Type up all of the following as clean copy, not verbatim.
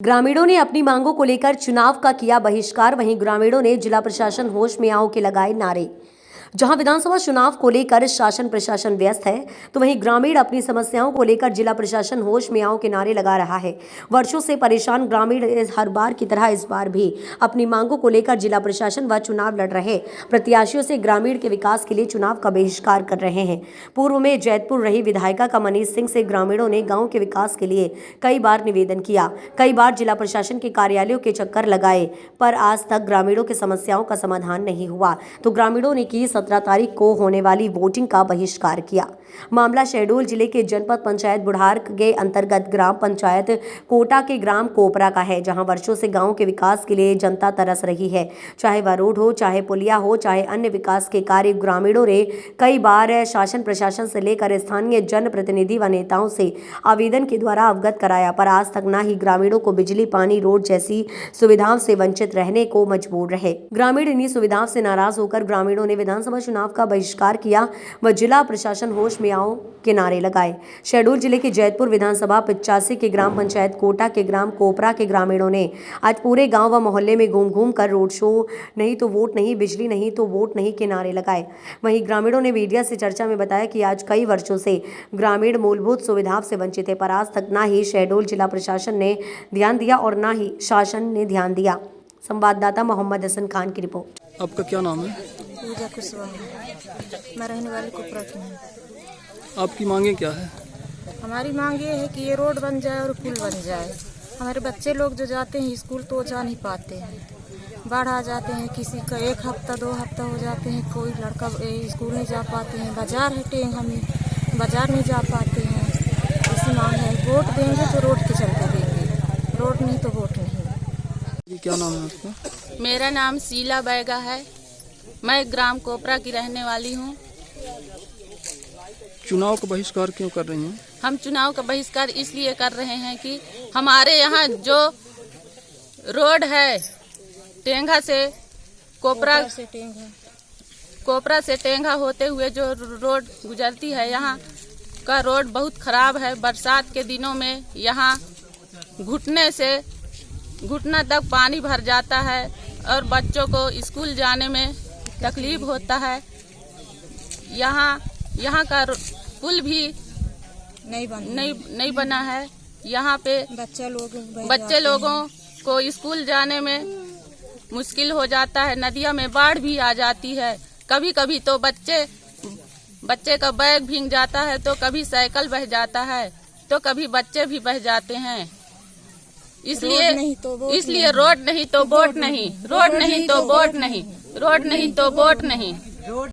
ग्रामीणों ने अपनी मांगों को लेकर चुनाव का किया बहिष्कार। वहीं ग्रामीणों ने जिला प्रशासन होश में आओ के लगाए नारे। जहां विधानसभा चुनाव को लेकर शासन प्रशासन व्यस्त है, तो वहीं ग्रामीण अपनी समस्याओं को लेकर जिला प्रशासन होश में आओ के नारे लगा रहा है। वर्षों से परेशान ग्रामीण हर बार की तरह इस बार भी अपनी मांगों को लेकर जिला प्रशासन व चुनाव लड़ रहे प्रत्याशियों से ग्रामीण के विकास के लिए चुनाव का बहिष्कार कर रहे हैं। पूर्व में जैतपुर रही विधायिका का मनीष सिंह से ग्रामीणों ने गाँव के विकास के लिए कई बार निवेदन किया, कई बार जिला प्रशासन के कार्यालयों के चक्कर लगाए, पर आज तक ग्रामीणों की समस्याओं का समाधान नहीं हुआ। तो ग्रामीणों ने की 17 तारीख को होने वाली वोटिंग का बहिष्कार किया। मामला शहडोल जिले के जनपद पंचायत बुढ़ार के अंतर्गत ग्राम पंचायत कोटा के ग्राम कोपरा का है, जहां वर्षों से गांव के विकास के लिए जनता तरस रही है। चाहे वह रोड हो, चाहे पुलिया हो, चाहे अन्य विकास के कार्य, ग्रामीणों ने कई बार शासन प्रशासन से लेकर स्थानीय जनप्रतिनिधि व नेताओं से आवेदन के द्वारा अवगत कराया, पर आज तक न ही ग्रामीणों को बिजली, पानी, रोड जैसी सुविधाओं से वंचित रहने को मजबूर रहे। ग्रामीण इन्हीं सुविधाओं से नाराज होकर ग्रामीणों ने विधानसभा चुनाव का बहिष्कार किया व जिला प्रशासन होश में आओ के नारे लगाए। शहडोल जिले के जैतपुर विधानसभा 85 के ग्राम पंचायत कोटा के ग्राम कोपरा के ग्रामीणों ने आज पूरे गांव व मोहल्ले में घूम घूम कर रोड शो, नहीं तो वोट नहीं, बिजली नहीं तो वोट नहीं के नारे लगाए। वहीं ग्रामीणों ने मीडिया से चर्चा में बताया कि आज कई वर्षों से ग्रामीण मूलभूत सुविधाओं से वंचित है, पर आज तक ना ही शहडोल जिला प्रशासन ने ध्यान दिया और ना ही शासन ने ध्यान दिया। संवाददाता मोहम्मद हसन खान की रिपोर्ट। आपका क्या नाम है? पूजा कुशवाहा। मैं रहने वाली कोपरा की हूँ। आपकी मांगे क्या है? हमारी मांग ये है कि ये रोड बन जाए और पुल बन जाए। हमारे बच्चे लोग जो जाते हैं स्कूल तो जा नहीं पाते हैं, बाढ़ आ जाते हैं, किसी का 1 हफ्ता 2 हफ्ता हो जाते हैं, कोई लड़का स्कूल नहीं जा पाते हैं, बाजार है टेंगा में, बाजार नहीं जा पाते हैं। ऐसी मांग है, वोट देंगे तो रोड के चलते देंगे, रोड नहीं तो वोट नहीं। क्या नाम है आपका? मेरा नाम शीला बैगा है। मैं ग्राम कोपरा की रहने वाली हूँ। चुनाव का बहिष्कार क्यों कर रही हैं? हम चुनाव का बहिष्कार इसलिए कर रहे हैं कि हमारे यहाँ जो रोड है टेंगा से कोपरा से टेंगा होते हुए जो रोड गुजरती है, यहाँ का रोड बहुत खराब है। बरसात के दिनों में यहाँ घुटना तक पानी भर जाता है और बच्चों को स्कूल जाने में तकलीफ होता है। यहाँ का पुल भी नहीं बना है। यहाँ पे बच्चे लोगों को स्कूल जाने में मुश्किल हो जाता है। नदिया में बाढ़ भी आ जाती है। कभी कभी तो बच्चे का बैग भीग जाता है, तो कभी साइकिल बह जाता है, तो कभी बच्चे भी बह जाते हैं। इसलिए रोड नहीं तो वोट नहीं, रोड नहीं तो वोट नहीं, रोड नहीं तो वोट नहीं।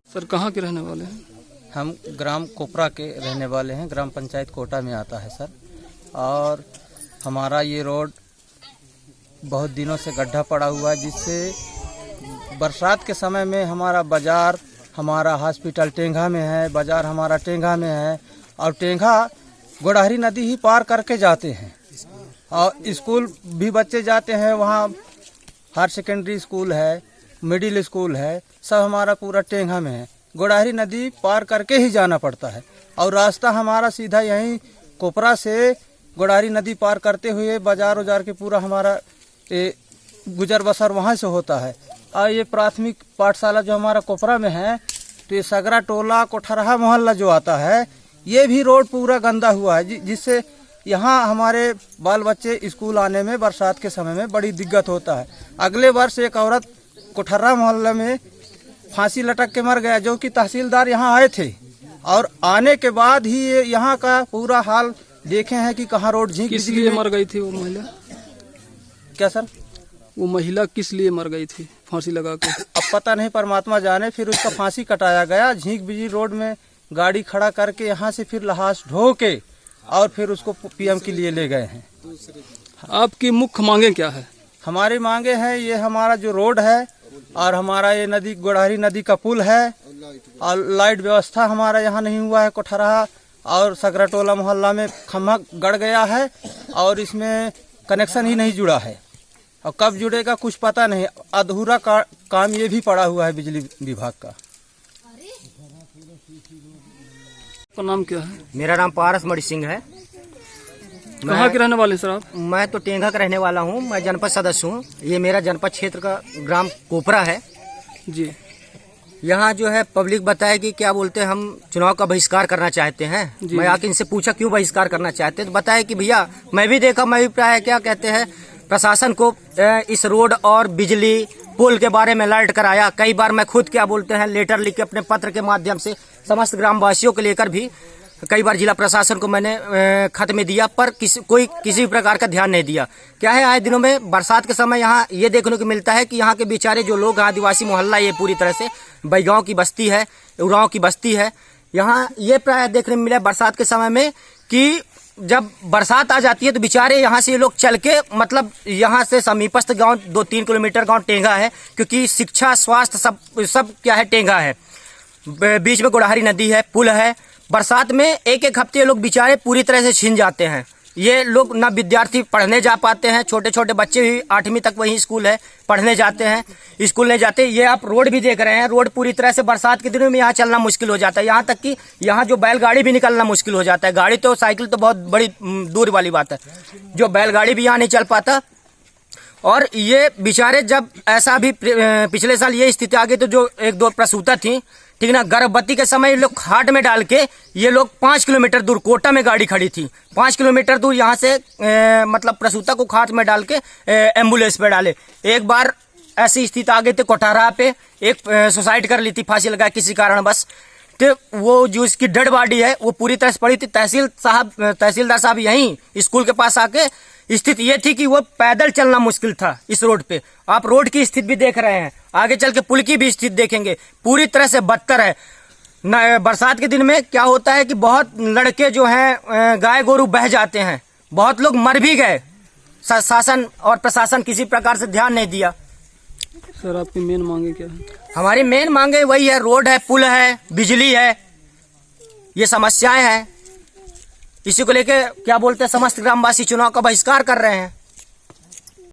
सर कहाँ के रहने वाले हैं? हम ग्राम कोपरा के रहने वाले हैं। ग्राम पंचायत कोटा में आता है सर। और हमारा ये रोड बहुत दिनों से गड्ढा पड़ा हुआ है, जिससे बरसात के समय में हमारा बाजार, हमारा हॉस्पिटल टेंगा में है, बाजार हमारा टेंगा में है, और टेंगा गोड़ाहरी नदी ही पार करके जाते हैं। और स्कूल भी बच्चे जाते हैं, वहाँ हायर सेकेंडरी स्कूल है, मिडिल स्कूल है, सब हमारा पूरा टेंगा में है। गोड़ाहरी नदी पार करके ही जाना पड़ता है, और रास्ता हमारा सीधा यहीं कोपरा से गोड़ाहरी नदी पार करते हुए बाजार उजार के पूरा हमारा गुजर बसर वहाँ से होता है। और ये प्राथमिक पाठशाला जो हमारा कोपरा में है, तो ये सगरा टोला कोठरहा मोहल्ला जो आता है, ये भी रोड पूरा गंदा हुआ है, जिससे यहाँ हमारे बाल बच्चे स्कूल आने में बरसात के समय में बड़ी दिक्कत होता है। अगले वर्ष एक औरत कोठर्रा मोहल्ले में फांसी लटक के मर गया, जो कि तहसीलदार यहाँ आए थे, और आने के बाद ही यहाँ का पूरा हाल देखे हैं कि कहाँ रोड झींक। किस लिए मर गई थी वो महिला? क्या सर? वो महिला किस लिए मर गई थी फांसी लगा के? अब पता नहीं, परमात्मा जाने। फिर उसका फांसी कटाया गया, झींक बिजली रोड में गाड़ी खड़ा करके यहाँ से फिर लाश ढो के और फिर उसको पीएम के लिए ले गए हैं। आपकी मुख्य मांगे क्या है? हमारी मांगे हैं, ये हमारा जो रोड है, और हमारा ये नदी गोड़ाहरी नदी का पुल है, और लाइट व्यवस्था हमारा यहाँ नहीं हुआ है। कोठरहा और सगराटोला मोहल्ला में खम्भा गड़ गया है, और इसमें कनेक्शन ही नहीं जुड़ा है, और कब जुड़ेगा कुछ पता नहीं। अधूरा काम ये भी पड़ा हुआ है बिजली विभाग का। आपका नाम क्या है? मेरा नाम पारस मणि सिंह है। कहाँ के रहने वाले हैं सर आप? मैं तो टेंगा का रहने वाला हूँ। मैं जनपद सदस्य हूँ। ये मेरा जनपद क्षेत्र का ग्राम कोपरा है। जी। यहाँ जो है पब्लिक बताए कि क्या बोलते हैं, हम चुनाव का बहिष्कार करना चाहते हैं। मैं आके इनसे पूछा क्यों बहिष्कार करना चाहते हैं, तो बताया कि भैया मैं भी देखा, मैं भी प्राय क्या कहते हैं प्रशासन को इस रोड और बिजली पुल के बारे में अलर्ट कराया। कई बार मैं खुद क्या बोलते हैं लेटर लिख के अपने पत्र के माध्यम से समस्त ग्रामवासियों को लेकर भी कई बार जिला प्रशासन को मैंने खत में दिया, पर कोई किसी भी प्रकार का ध्यान नहीं दिया। क्या है, आए दिनों में बरसात के समय यहाँ ये देखने को मिलता है कि यहाँ के बेचारे जो लोग आदिवासी मोहल्ला, ये पूरी तरह से बैगांव की बस्ती है, उरांव की बस्ती है। यहाँ ये प्राय देखने में मिला बरसात के समय में कि जब बरसात आ जाती है तो बेचारे यहाँ से ये लोग चल के, मतलब यहाँ से समीपस्थ गांव 2-3 किलोमीटर गांव टेंगा है, क्योंकि शिक्षा स्वास्थ्य सब क्या है टेंगा है। बीच में गोड़ाहरी नदी है, पुल है। बरसात में एक हफ्ते लोग बेचारे पूरी तरह से छिन जाते हैं। ये लोग ना विद्यार्थी पढ़ने जा पाते हैं, छोटे छोटे बच्चे भी 8वीं तक वही स्कूल है पढ़ने जाते हैं, स्कूल नहीं जाते। ये आप रोड भी देख रहे हैं, रोड पूरी तरह से बरसात के दिनों में यहाँ चलना मुश्किल हो जाता है। यहाँ तक कि यहाँ जो बैलगाड़ी भी निकलना मुश्किल हो जाता है। गाड़ी तो साइकिल तो बहुत बड़ी दूर वाली बात है, जो बैलगाड़ी भी यहाँ नहीं चल पाता। और ये बेचारे जब ऐसा भी पिछले साल ये स्थिति आ गई तो जो 1-2 प्रसूता थी, ठीक ना, गर्भवती के समय ये लोग खाट में डाल के ये लोग 5 किलोमीटर दूर, कोटा में गाड़ी खड़ी थी, 5 किलोमीटर दूर यहाँ से मतलब प्रसूता को खाट में डाल के एम्बुलेंस पे डाले। एक बार ऐसी स्थिति आ गई थी कोठारा पे, एक सुसाइड कर ली थी, फांसी लगा किसी कारण बस। तो वो जो इसकी डेड बॉडी है वो पूरी तरह से पड़ी थी। तहसीलदार साहब यहीं स्कूल के पास आके, स्थिति ये थी कि वो पैदल चलना मुश्किल था इस रोड पे। आप रोड की स्थिति भी देख रहे हैं, आगे चल के पुल की भी स्थिति देखेंगे, पूरी तरह से बदतर है। बरसात के दिन में क्या होता है कि बहुत लड़के जो हैं गाय गोरू बह जाते हैं, बहुत लोग मर भी गए। शासन और प्रशासन किसी प्रकार से ध्यान नहीं दिया। सर आपकी मेन मांगे क्या है? हमारी मेन मांगे वही है, रोड है, पुल है, बिजली है, ये समस्याएं हैं। इसी को लेके क्या बोलते हैं समस्त ग्रामवासी चुनाव का बहिष्कार कर रहे हैं।